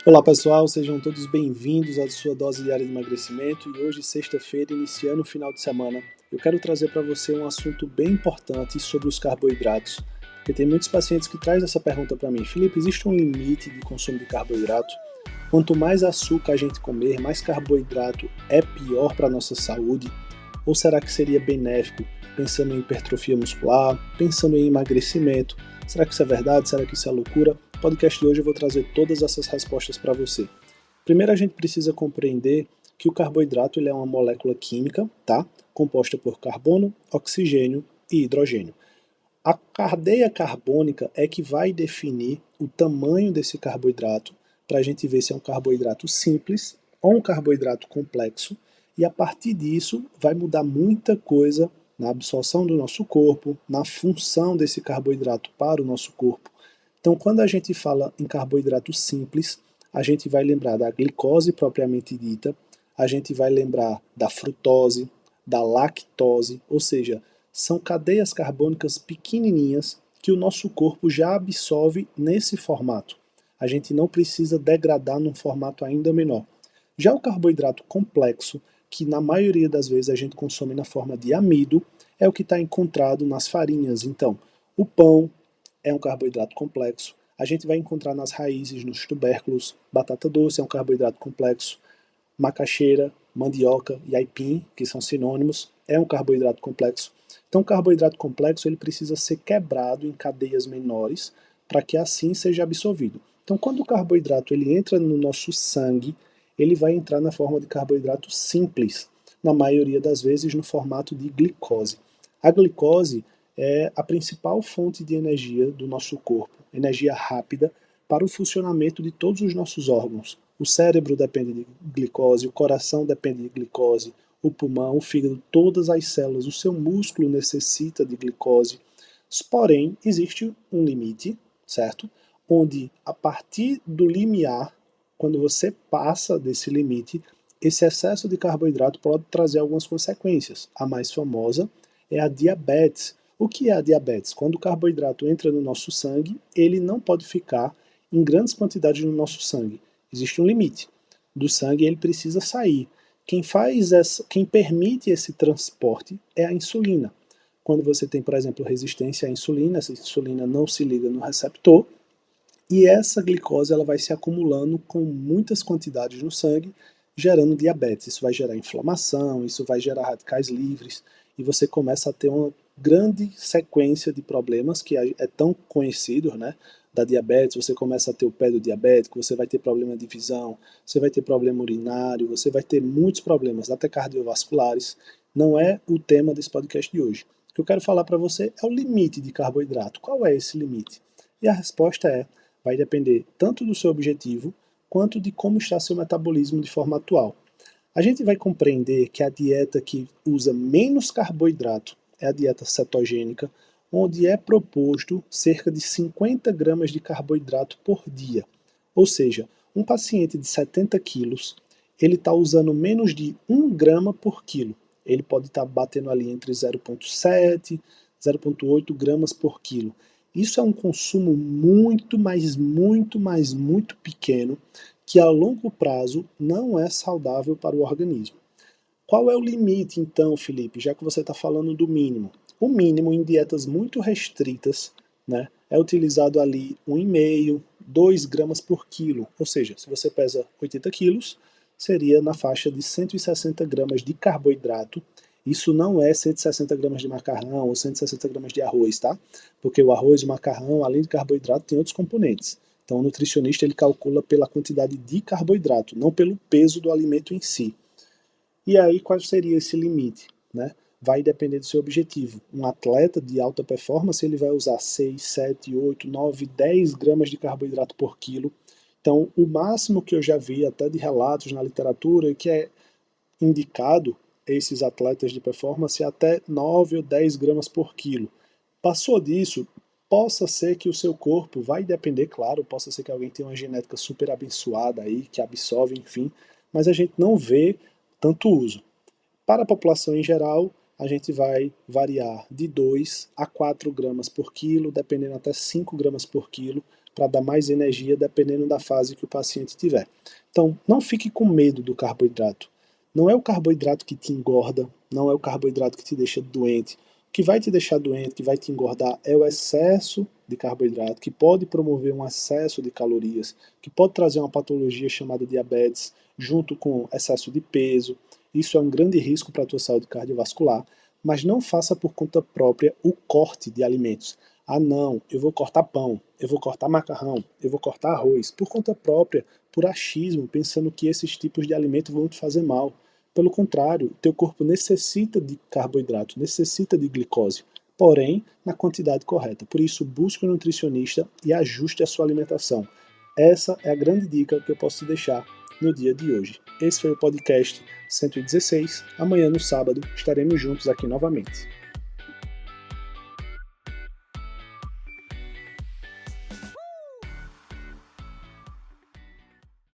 Olá pessoal, sejam todos bem-vindos à sua dose diária de emagrecimento e hoje, sexta-feira, iniciando o final de semana, eu quero trazer para você um assunto bem importante sobre os carboidratos, porque tem muitos pacientes que trazem essa pergunta para mim: Felipe, existe um limite de consumo de carboidrato? Quanto mais açúcar a gente comer, mais carboidrato é pior para a nossa saúde? Ou será que seria benéfico, pensando em hipertrofia muscular, pensando em emagrecimento? Será que isso é verdade? Será que isso é loucura? No podcast de hoje eu vou trazer todas essas respostas para você. Primeiro a gente precisa compreender que o carboidrato ele é uma molécula química, tá? Composta por carbono, oxigênio e hidrogênio. A cadeia carbônica é que vai definir o tamanho desse carboidrato para a gente ver se é um carboidrato simples ou um carboidrato complexo, e a partir disso vai mudar muita coisa na absorção do nosso corpo, na função desse carboidrato para o nosso corpo. Então, quando a gente fala em carboidrato simples, a gente vai lembrar da glicose propriamente dita, a gente vai lembrar da frutose, da lactose, ou seja, são cadeias carbônicas pequenininhas que o nosso corpo já absorve nesse formato. A gente não precisa degradar num formato ainda menor. Já o carboidrato complexo, que na maioria das vezes a gente consome na forma de amido, é o que está encontrado nas farinhas. Então, o pão é um carboidrato complexo. A gente vai encontrar nas raízes, nos tubérculos. Batata doce é um carboidrato complexo. Macaxeira, mandioca e aipim, que são sinônimos, é um carboidrato complexo. Então, o carboidrato complexo ele precisa ser quebrado em cadeias menores para que assim seja absorvido. Então, quando o carboidrato ele entra no nosso sangue, ele vai entrar na forma de carboidrato simples, na maioria das vezes no formato de glicose. A glicose é a principal fonte de energia do nosso corpo, energia rápida para o funcionamento de todos os nossos órgãos. O cérebro depende de glicose, o coração depende de glicose, o pulmão, o fígado, todas as células, o seu músculo necessita de glicose. Porém, existe um limite, certo? Onde, a partir do limiar, quando você passa desse limite, esse excesso de carboidrato pode trazer algumas consequências. A mais famosa é a diabetes. O que é a diabetes? Quando o carboidrato entra no nosso sangue, ele não pode ficar em grandes quantidades no nosso sangue. Existe um limite do sangue e ele precisa sair. Quem permite esse transporte é a insulina. Quando você tem, por exemplo, resistência à insulina, essa insulina não se liga no receptor e essa glicose ela vai se acumulando com muitas quantidades no sangue, gerando diabetes. Isso vai gerar inflamação, isso vai gerar radicais livres e você começa a ter uma grande sequência de problemas que é tão conhecido, né? Da diabetes, você começa a ter o pé do diabético, você vai ter problema de visão, você vai ter problema urinário, você vai ter muitos problemas, até cardiovasculares. Não é o tema desse podcast de hoje. O que eu quero falar para você é o limite de carboidrato. Qual é esse limite? E a resposta é: vai depender tanto do seu objetivo quanto de como está seu metabolismo de forma atual. A gente vai compreender que a dieta que usa menos carboidrato é a dieta cetogênica, onde é proposto cerca de 50 gramas de carboidrato por dia. Ou seja, um paciente de 70 quilos, ele está usando menos de 1 grama por quilo. Ele pode estar batendo ali entre 0,7 e 0,8 gramas por quilo. Isso é um consumo muito pequeno que a longo prazo não é saudável para o organismo. Qual é o limite, então, Felipe, já que você está falando do mínimo? O mínimo em dietas muito restritas, né, é utilizado ali 1,5, 2 gramas por quilo. Ou seja, se você pesa 80 quilos, seria na faixa de 160 gramas de carboidrato. Isso não é 160 gramas de macarrão ou 160 gramas de arroz, tá? Porque o arroz e o macarrão, além de carboidrato, tem outros componentes. Então, o nutricionista ele calcula pela quantidade de carboidrato, não pelo peso do alimento em si. E aí, qual seria esse limite? Né? Vai depender do seu objetivo. Um atleta de alta performance, ele vai usar 6, 7, 8, 9, 10 gramas de carboidrato por quilo. Então, o máximo que eu já vi, até de relatos na literatura, que é indicado esses atletas de performance é até 9 ou 10 gramas por quilo. Passou disso, possa ser que o seu corpo, vai depender, claro, possa ser que alguém tenha uma genética super abençoada aí, que absorve, enfim, mas a gente não vê tanto uso. Para a população em geral, a gente vai variar de 2 a 4 gramas por quilo, dependendo até 5 gramas por quilo, para dar mais energia dependendo da fase que o paciente tiver. Então, não fique com medo do carboidrato. Não é o carboidrato que te engorda, não é o carboidrato que te deixa doente. O que vai te deixar doente, que vai te engordar, é o excesso de carboidrato, que pode promover um excesso de calorias, que pode trazer uma patologia chamada diabetes, junto com excesso de peso. Isso é um grande risco para a tua saúde cardiovascular, mas não faça por conta própria o corte de alimentos. Ah não, eu vou cortar pão, eu vou cortar macarrão, eu vou cortar arroz, por conta própria, por achismo, pensando que esses tipos de alimento vão te fazer mal. Pelo contrário, o teu corpo necessita de carboidrato, necessita de glicose, porém na quantidade correta. Por isso, busque um nutricionista e ajuste a sua alimentação. Essa é a grande dica que eu posso te deixar no dia de hoje. Esse foi o podcast 116. Amanhã, no sábado, estaremos juntos aqui novamente.